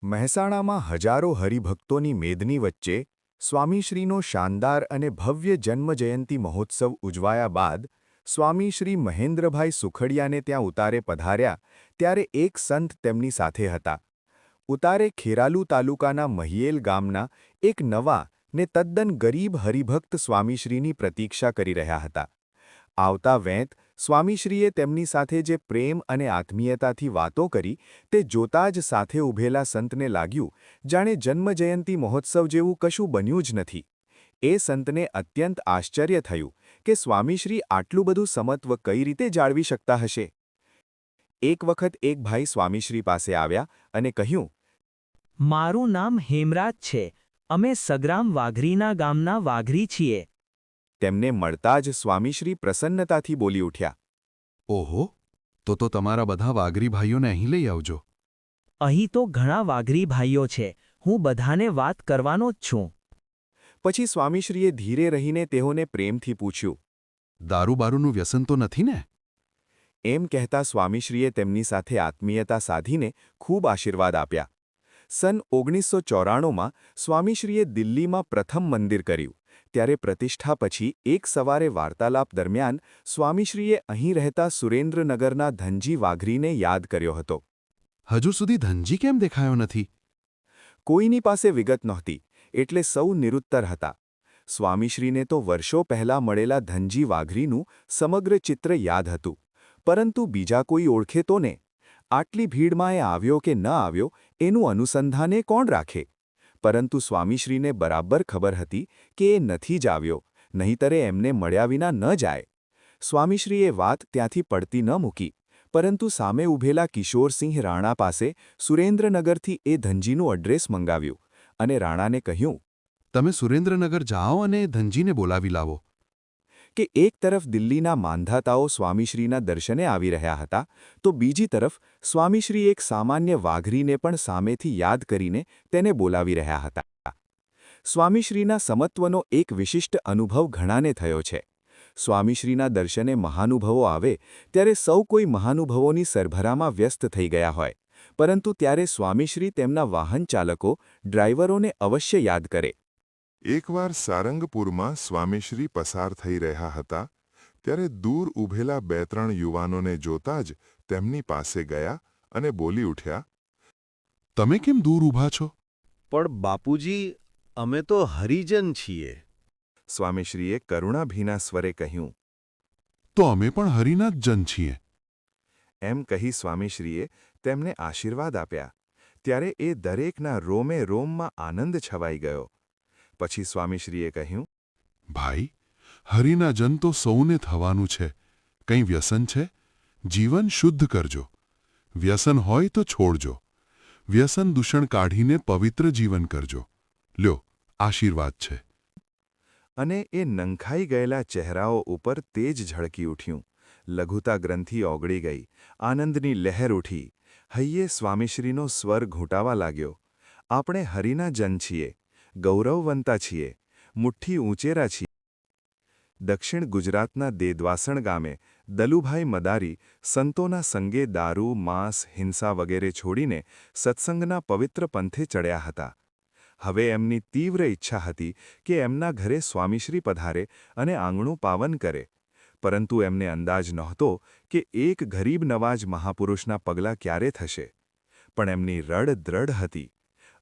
મહેસાણામાં હજારો હરિભક્તોની મેદની વચ્ચે સ્વામીશ્રીનો શાનદાર અને ભવ્ય જન્મજયંતિ મહોત્સવ ઉજવાયા બાદ સ્વામી શ્રી મહેન્દ્રભાઈ સુખડિયાને ત્યાં ઉતારે પધાર્યા ત્યારે એક સંત તેમની સાથે હતા. ઉતારે ખેરાલુ તાલુકાના મહિયેલ ગામના એક નવા ને તદ્દન ગરીબ હરિભક્ત સ્વામીશ્રીની પ્રતીક્ષા કરી રહ્યા હતા. આવતા વેંત સ્વામીશ્રીએ તેમની સાથે જે પ્રેમ અને આત્મીયતાથી વાતો કરી તે જોતાં જ સાથે ઊભેલા સંતને લાગ્યું જાણે જન્મજયંતિ મહોત્સવ જેવું કશું બન્યું જ નથી. એ સંતને અત્યંત આશ્ચર્ય થયું કે સ્વામીશ્રી આટલું બધું સમત્વ કઈ રીતે જાળવી શકતા હશે. એક વખત એક ભાઈ સ્વામીશ્રી પાસે આવ્યા અને કહ્યું, મારું નામ હેમરાજ છે. અમે સગ્રામ વાઘરીના ગામના વાઘરી છીએ. તેમને મળતા જ સ્વામીશ્રી પ્રસન્નતાથી બોલી ઉઠ્યા, ઓહો, તો તમારા બધા વાઘરી ભાઈઓને અહીં લઈ આવજો. અહીં તો ઘણા વાઘરી ભાઈઓ છે. હું બધાને વાત કરવાનો જ છું. પછી સ્વામીશ્રીએ ધીરે રહીને તેઓને પ્રેમથી પૂછ્યું, દારૂબારૂનું વ્યસન તો નથી ને? એમ કહેતા સ્વામીશ્રીએ તેમની સાથે આત્મીયતા સાધીને ખૂબ આશીર્વાદ આપ્યા. સન 1994માં સ્વામીશ્રીએ દિલ્હીમાં પ્રથમ મંદિર કર્યું. ત્યારે પ્રતિષ્ઠા પછી એક સવારે વાર્તાલાપ દરમિયાન સ્વામીશ્રીએ અહીં રહેતા સુરેન્દ્રનગરના ધનજી વાઘરીને યાદ કર્યો હતો. હજુ સુધી ધનજી કેમ દેખાયો નથી? કોઈની પાસે વિગત નહોતી, એટલે સૌ નિરુત્તર હતા. સ્વામીશ્રીને તો વર્ષો પહેલાં મળેલા ધનજી વાઘરીનું સમગ્ર ચિત્ર યાદ હતું, પરંતુ બીજા કોઈ ઓળખે તો ને? આટલી ભીડમાં એ આવ્યો કે ન આવ્યો એનું અનુસંધાને કોણ રાખે? પરંતુ સ્વામીશ્રીને બરાબર ખબર હતી કે એ નથી જ આવ્યો, નહીંતરે એમને મળ્યા વિના ન જાય. સ્વામીશ્રીએ વાત ત્યાંથી પડતી ન મૂકી, પરંતુ સામે ઊભેલા કિશોરસિંહ રાણા પાસે સુરેન્દ્રનગરથી એ ધનજીનું એડ્રેસ મંગાવ્યું અને રાણાને કહ્યું તમે સુરેન્દ્રનગર જાઓ અને ધનજીને બોલાવી લાવો. કે એક તરફ દિલ્હીના માંધાતાઓ સ્વામીશ્રીના દર્શને આવી રહ્યા હતા, તો બીજી તરફ સ્વામીશ્રી એક સામાન્ય વાઘરીને પણ સામેથી યાદ કરીને તેને બોલાવી રહ્યા હતા. સ્વામીશ્રીના સમત્વનો એક વિશિષ્ટ અનુભવ ઘણાને થયો છે. સ્વામીશ્રીના દર્શને મહાનુભવો આવે ત્યારે સૌ કોઈ મહાનુભવોની સરભરામાં વ્યસ્ત થઈ ગયા હોય, પરંતુ ત્યારે સ્વામીશ્રી તેમના વાહન ચાલકો, ડ્રાઈવરોને અવશ્ય યાદ કરે. એકવાર સારંગપુરમાં સ્વામીશ્રી પસાર થઈ રહ્યા હતા ત્યારે દૂર ઊભેલા 2-3 યુવાનોને જોતા જ તેમની પાસે ગયા અને બોલી ઉઠ્યા, તમે કેમ દૂર ઊભા છો? પણ બાપુજી, અમે તો હરિજન છીએ. સ્વામીશ્રીએ કરુણાભીના સ્વરે કહ્યું, તો અમે પણ હરિના જ જન છીએ. એમ કહી સ્વામીશ્રીએ તેમને આશીર્વાદ આપ્યા. ત્યારે એ દરેકના રોમે રોમમાં આનંદ છવાઈ ગયો. પછી સ્વામીશ્રીએ કહ્યું, ભાઈ, હરિના જન તો સૌને થવાનું છે. કંઈ વ્યસન છે? જીવન શુદ્ધ કરજો. વ્યસન હોય તો છોડજો. વ્યસન દૂષણ કાઢીને પવિત્ર જીવન કરજો. લ્યો, આશીર્વાદ છે. અને એ નંખાઈ ગયેલા ચહેરાઓ ઉપર તેજ ઝળકી ઉઠ્યું. લઘુતા ગ્રંથિ ઓગળી ગઈ. આનંદની લહેર ઉઠી. હૈયે સ્વામીશ્રીનો સ્વર ઘૂંટાવા લાગ્યો. આપણે હરિના જન છીએ, ગૌરવવંતા છીએ, મુઠ્ઠી ઊંચેરા છીએ. દક્ષિણ ગુજરાતના દેદવાસણ ગામે દલુભાઈ મદારી સંતોના સંગે દારૂ, માંસ, હિંસા વગેરે છોડીને સત્સંગના પવિત્ર પંથે ચડ્યા હતા. હવે એમની તીવ્ર ઈચ્છા હતી કે એમના ઘરે સ્વામીશ્રી પધારે અને આંગણું પાવન કરે, પરંતુ એમને અંદાજ નહોતો કે એક ગરીબ નવાજ મહાપુરુષના પગલાં ક્યારે થશે. પણ એમની રડ દ્રઢ હતી.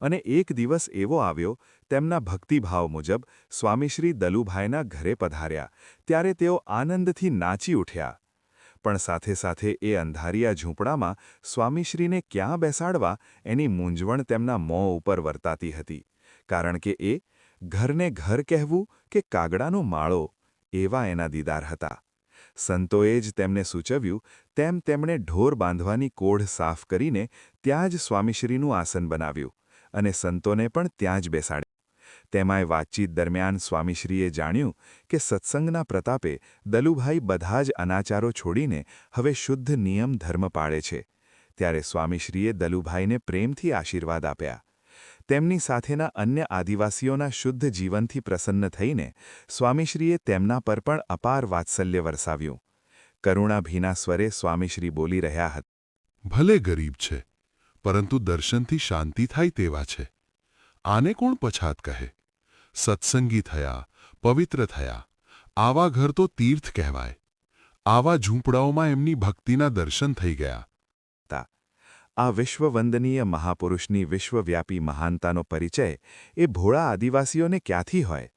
અને એક દિવસ એવો આવ્યો, તેમના ભક્તિભાવ મુજબ સ્વામીશ્રી દલુભાઈના ઘરે પધાર્યા ત્યારે તેઓ આનંદથી નાચી ઉઠ્યા. પણ સાથે સાથે એ અંધારિયા ઝૂંપડામાં સ્વામીશ્રીને ક્યાં બેસાડવા એની મૂંઝવણ તેમના મોં ઉપર વર્તાતી હતી, કારણ કે એ ઘરને ઘર કહેવું કે કાગડાનો માળો, એવા એના દીદાર હતા. સંતોએ જ તેમને સૂચવ્યું તેમ તેમણે ઢોર બાંધવાની કોઢ સાફ કરીને ત્યાં જ સ્વામીશ્રીનું આસન બનાવ્યું અને સંતોને પણ ત્યાં જ બેસાડ્યા. તેમાંય વાતચીત દરમિયાન સ્વામીશ્રીએ જાણ્યું કે સત્સંગના પ્રતાપે દલુભાઈ બધા જ અનાચારો છોડીને હવે શુદ્ધ નિયમ ધર્મ પાળે છે. ત્યારે સ્વામીશ્રીએ દલુભાઈને પ્રેમથી આશીર્વાદ આપ્યા. તેમની સાથેના અન્ય આદિવાસીઓના શુદ્ધ જીવનથી પ્રસન્ન થઈને સ્વામીશ્રીએ તેમના પર પણ અપાર વાત્સલ્ય વરસાવ્યું. કરુણાભીના સ્વરે સ્વામીશ્રી બોલી રહ્યા હતા, ભલે ગરીબ છે, પરંતુ દર્શનથી શાંતિ થાય તેવા છે. આને કોણ પછાત કહે? સત્સંગી થયા, પવિત્ર થયા. આવા ઘર તો તીર્થ કહેવાય. આવા ઝૂંપડાઓમાં એમની ભક્તિના દર્શન થઈ ગયા. આ વિશ્વવંદનીય મહાપુરુષની વિશ્વવ્યાપી મહાનતાનો પરિચય એ ભોળા આદિવાસીઓને ક્યાંથી હોય?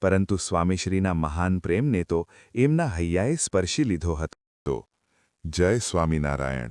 પરંતુ સ્વામીશ્રીના મહાન પ્રેમને તો એમના હૈયાએ સ્પર્શી લીધો હતો. જય સ્વામિનારાયણ.